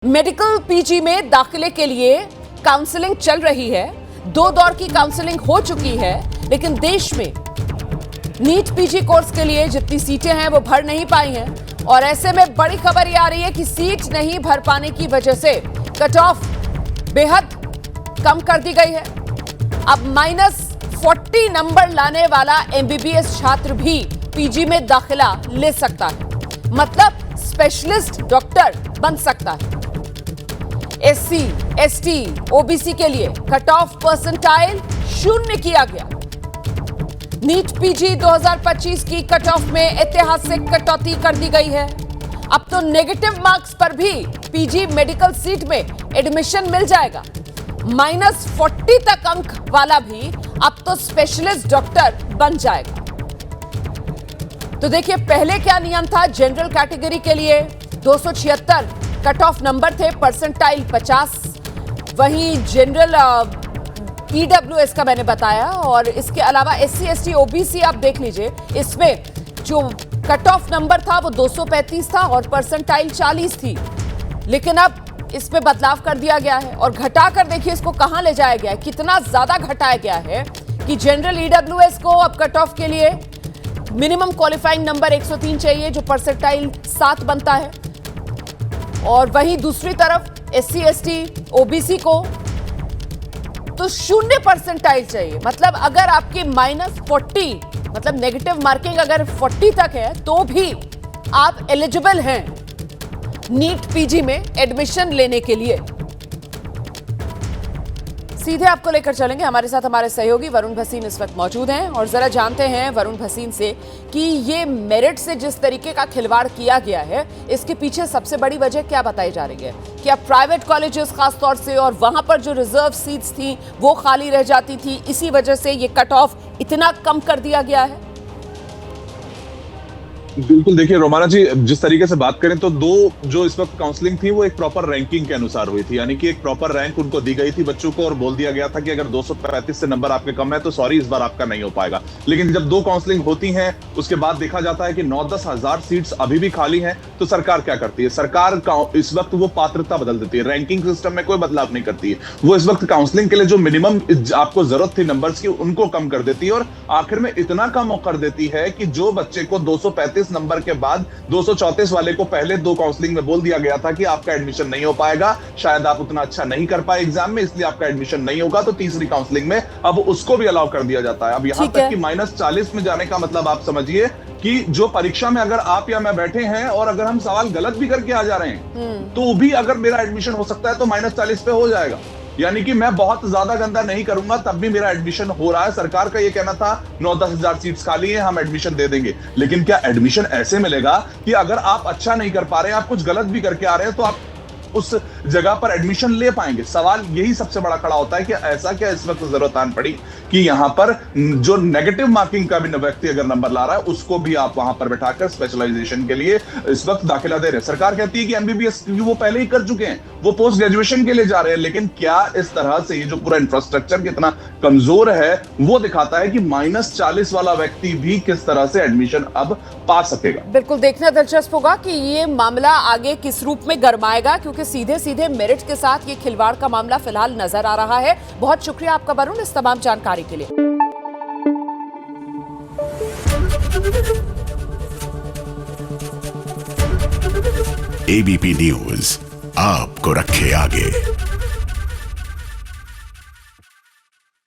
Medical PG में दाखिले के लिए काउंसलिंग चल रही है। 2 दौर की काउंसलिंग हो चुकी है, लेकिन देश में नीट पीजी कोर्स के लिए जितनी सीटें हैं वो भर नहीं पाई हैं और ऐसे में बड़ी खबर ये आ रही है कि सीट नहीं भर पाने की वजह से कट ऑफ बेहद कम कर दी गई है। अब -40 नंबर लाने वाला एमबीबीएस छात्र भी पीजी में दाखिला ले सकता है, मतलब स्पेशलिस्ट डॉक्टर बन सकता है। एससी, एसटी, ओबीसी के लिए कट ऑफ परसेंटाइल 0 किया गया। नीट पीजी 2025 की कट ऑफ में ऐतिहासिक कटौती कर दी गई है। अब तो नेगेटिव मार्क्स पर भी पीजी मेडिकल सीट में एडमिशन मिल जाएगा। -40 तक अंक वाला भी अब तो स्पेशलिस्ट डॉक्टर बन जाएगा। तो देखिए, पहले क्या नियम था। जनरल कैटेगरी के लिए 276 कट ऑफ नंबर थे, परसेंटाइल 50। वहीं जनरल ईडब्ल्यूएस का मैंने बताया, और इसके अलावा एससी, एसटी, ओबीसी आप देख लीजिए, इसमें जो कट ऑफ नंबर था वो 235 था और परसेंटाइल 40 थी। लेकिन अब इसमें बदलाव कर दिया गया है और घटाकर देखिए इसको कहां ले जाया गया है, कितना ज्यादा घटाया गया है कि जनरल ईडब्ल्यूएस को अब कट ऑफ के लिए मिनिमम क्वालिफाइंग नंबर 103 चाहिए, जो परसेंटाइल 7 बनता है। और वहीं दूसरी तरफ एससी, एसटी, ओबीसी को तो 0 परसेंटाइल चाहिए। मतलब अगर आपकी -40, मतलब नेगेटिव मार्किंग अगर 40 तक है तो भी आप एलिजिबल हैं नीट पीजी में एडमिशन लेने के लिए। सीधे आपको लेकर चलेंगे, हमारे साथ हमारे सहयोगी वरुण भसीन इस वक्त मौजूद हैं और जरा जानते हैं वरुण भसीन से कि ये मेरिट से जिस तरीके का खिलवाड़ किया गया है, इसके पीछे सबसे बड़ी वजह क्या बताई जा रही है? क्या प्राइवेट कॉलेजेस खासतौर से और वहां पर जो रिजर्व सीट्स थी वो खाली रह जाती थी, इसी वजह से ये कट ऑफ इतना कम कर दिया गया है? बिल्कुल, देखिए रोमाना जी, जिस तरीके से बात करें तो 2 जो इस वक्त काउंसलिंग थी वो एक प्रॉपर रैंकिंग के अनुसार हुई थी, यानी कि एक प्रॉपर रैंक उनको दी गई थी बच्चों को और बोल दिया गया था कि अगर 235 से नंबर आपके कम है तो सॉरी, इस बार आपका नहीं हो पाएगा। लेकिन जब 2 काउंसलिंग होती हैं उसके बाद देखा जाता है कि 9-10 हजार सीट्स अभी भी खाली हैं, तो सरकार क्या करती है? सरकार इस वक्त वो पात्रता बदल देती है, रैंकिंग सिस्टम में कोई बदलाव नहीं करती है। वो इस वक्त काउंसलिंग के लिए जो मिनिमम आपको जरूरत थी नंबर्स की, उनको कम कर देती है और आखिर में इतना कम कर देती है कि जो बच्चे को 235 नंबर के बाद 234 वाले को पहले 2 काउंसलिंग में बोल दिया गया था कि आपका एडमिशन नहीं हो पाएगा, शायद आप उतना अच्छा नहीं कर पाए एग्जाम में, इसलिए आपका एडमिशन नहीं होगा, तो तीसरी काउंसलिंग में अब उसको भी अलाउ कर दिया जाता है। अब यहां तक कि -40 में जाने का मतलब आप समझिए कि जो परीक्षा में अगर आप या मैं बैठे हैं और अगर हम सवाल गलत भी करके आ जा रहे हैं तो भी अगर मेरा एडमिशन हो सकता है तो -40 पे हो जाएगा। यानी कि मैं बहुत ज्यादा गंदा नहीं करूंगा तब भी मेरा एडमिशन हो रहा है। सरकार का ये कहना था 9-10 हजार सीट्स खाली है, हम एडमिशन दे देंगे। लेकिन क्या एडमिशन ऐसे मिलेगा कि अगर आप अच्छा नहीं कर पा रहे हैं, आप कुछ गलत भी करके आ रहे हैं, तो आप उस जगह पर एडमिशन ले पाएंगे? सवाल यही सबसे बड़ा खड़ा होता है कि ऐसा क्या इस वक्त जरूरत आन पड़ी कि यहां पर जो नेगेटिव मार्किंग का भी व्यक्ति अगर नंबर ला रहा है उसको भी आप वहां पर बैठाकर स्पेशलाइजेशन के लिए इस वक्त दाखिला दे रहे हैं। सरकार कहती है कि एमबीबीएस वो पहले ही कर चुके हैं, वो पोस्ट ग्रेजुएशन के लिए जा रहे हैं। लेकिन क्या इस तरह से ये जो पूरा इंफ्रास्ट्रक्चर कितना कमजोर है वो दिखाता है कि -40 वाला व्यक्ति भी किस तरह से एडमिशन अब पा सकेगा। बिल्कुल देखना दिलचस्प होगा कि ये मामला आगे किस रूप में गरमाएगा, क्योंकि सीधे सीधे मेरिट के साथ ये खिलवाड़ का मामला फिलहाल नजर आ रहा है। बहुत शुक्रिया आपका वरुण इस तमाम जानकारी के लिए। एबीपी न्यूज आपको रखे आगे।